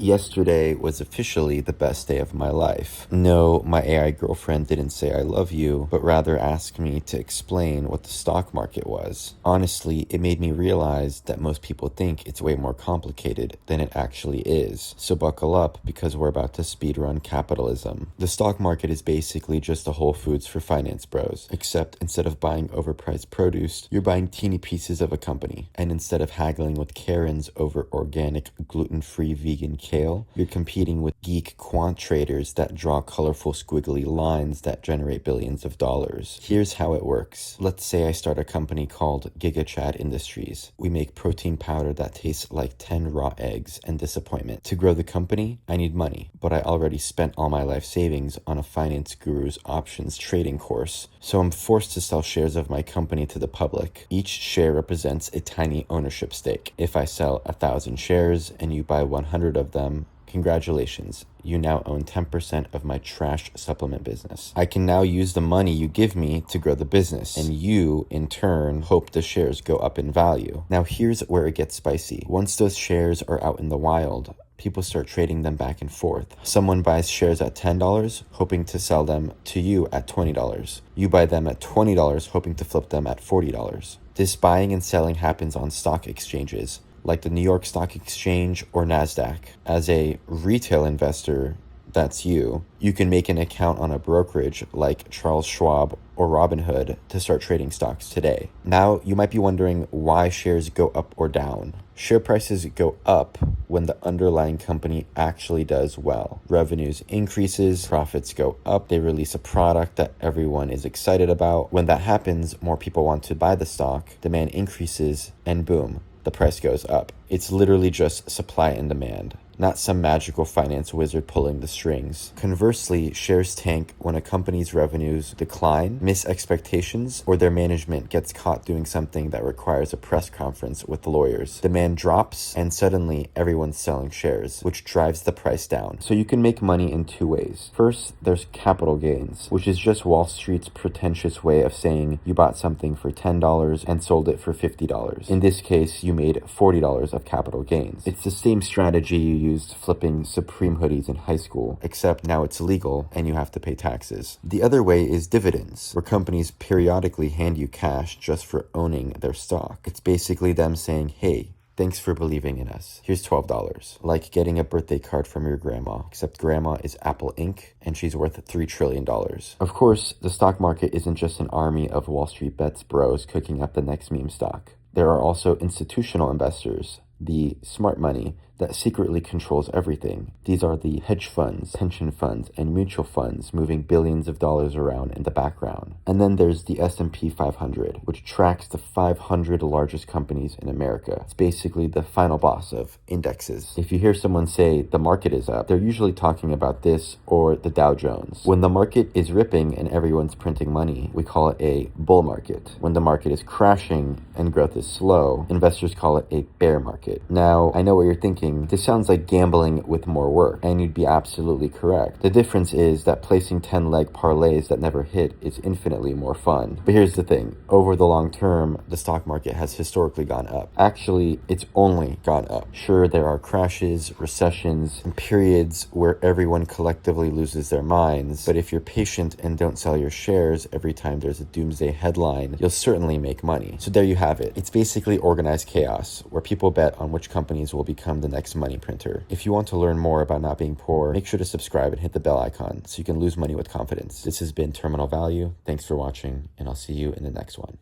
Yesterday was officially the best day of my life. No, my AI girlfriend didn't say I love you, but rather asked me to explain what the stock market was. Honestly, it made me realize that most people think it's way more complicated than it actually is. So buckle up, because we're about to speedrun capitalism. The stock market is basically just a Whole Foods for finance bros, except instead of buying overpriced produce, you're buying teeny pieces of a company. And instead of haggling with Karens over organic, gluten-free vegan kale, you're competing with geek quant traders that draw colorful squiggly lines that generate billions of dollars. Here's how it works. Let's say I start a company called GigaChad Industries. We make protein powder that tastes like 10 raw eggs and disappointment. To grow the company, I need money, but I already spent all my life savings on a finance guru's options trading course. So I'm forced to sell shares of my company to the public. Each share represents a tiny ownership stake. If I sell 1,000 shares and you buy 100 of them, congratulations, you now own 10% of my trash supplement business. I can now use the money you give me to grow the business, and you, in turn, hope the shares go up in value. Now here's where it gets spicy. Once those shares are out in the wild, people start trading them back and forth. Someone buys shares at $10, hoping to sell them to you at $20. You buy them at $20, hoping to flip them at $40. This buying and selling happens on stock exchanges, like the New York Stock Exchange or NASDAQ. As a retail investor, that's you can make an account on a brokerage like Charles Schwab or Robinhood to start trading stocks today. Now, you might be wondering why shares go up or down. Share prices go up when the underlying company actually does well. Revenues increases, profits go up, they release a product that everyone is excited about. When that happens, more people want to buy the stock, demand increases, and boom, the price goes up. It's literally just supply and demand, not some magical finance wizard pulling the strings. Conversely, shares tank when a company's revenues decline, miss expectations, or their management gets caught doing something that requires a press conference with lawyers. Demand drops, and suddenly everyone's selling shares, which drives the price down. So you can make money in two ways. First, there's capital gains, which is just Wall Street's pretentious way of saying you bought something for $10 and sold it for $50. In this case, you made $40 of capital gains. It's the same strategy you used flipping Supreme hoodies in high school, except now it's legal and you have to pay taxes. The other way is dividends, where companies periodically hand you cash just for owning their stock. It's basically them saying, hey, thanks for believing in us. Here's $12. Like getting a birthday card from your grandma, except grandma is Apple Inc. and she's worth $3 trillion. Of course, the stock market isn't just an army of Wall Street bets bros cooking up the next meme stock. There are also institutional investors, the smart money that secretly controls everything. These are the hedge funds, pension funds, and mutual funds moving billions of dollars around in the background. And then there's the S&P 500, which tracks the 500 largest companies in America. It's basically the final boss of indexes. If you hear someone say the market is up, they're usually talking about this or the Dow Jones. When the market is ripping and everyone's printing money, we call it a bull market. When the market is crashing and growth is slow, investors call it a bear market. Now, I know what you're thinking. This sounds like gambling with more work, and you'd be absolutely correct. The difference is that placing 10-leg parlays that never hit is infinitely more fun. But here's the thing. Over the long term, the stock market has historically gone up. Actually, it's only gone up. Sure, there are crashes, recessions, and periods where everyone collectively loses their minds, but if you're patient and don't sell your shares every time there's a doomsday headline, you'll certainly make money. So there you have it. It's basically organized chaos, where people bet on which companies will become the next money printer. If you want to learn more about not being poor, make sure to subscribe and hit the bell icon so you can lose money with confidence. This has been Terminal Value. Thanks for watching, and I'll see you in the next one.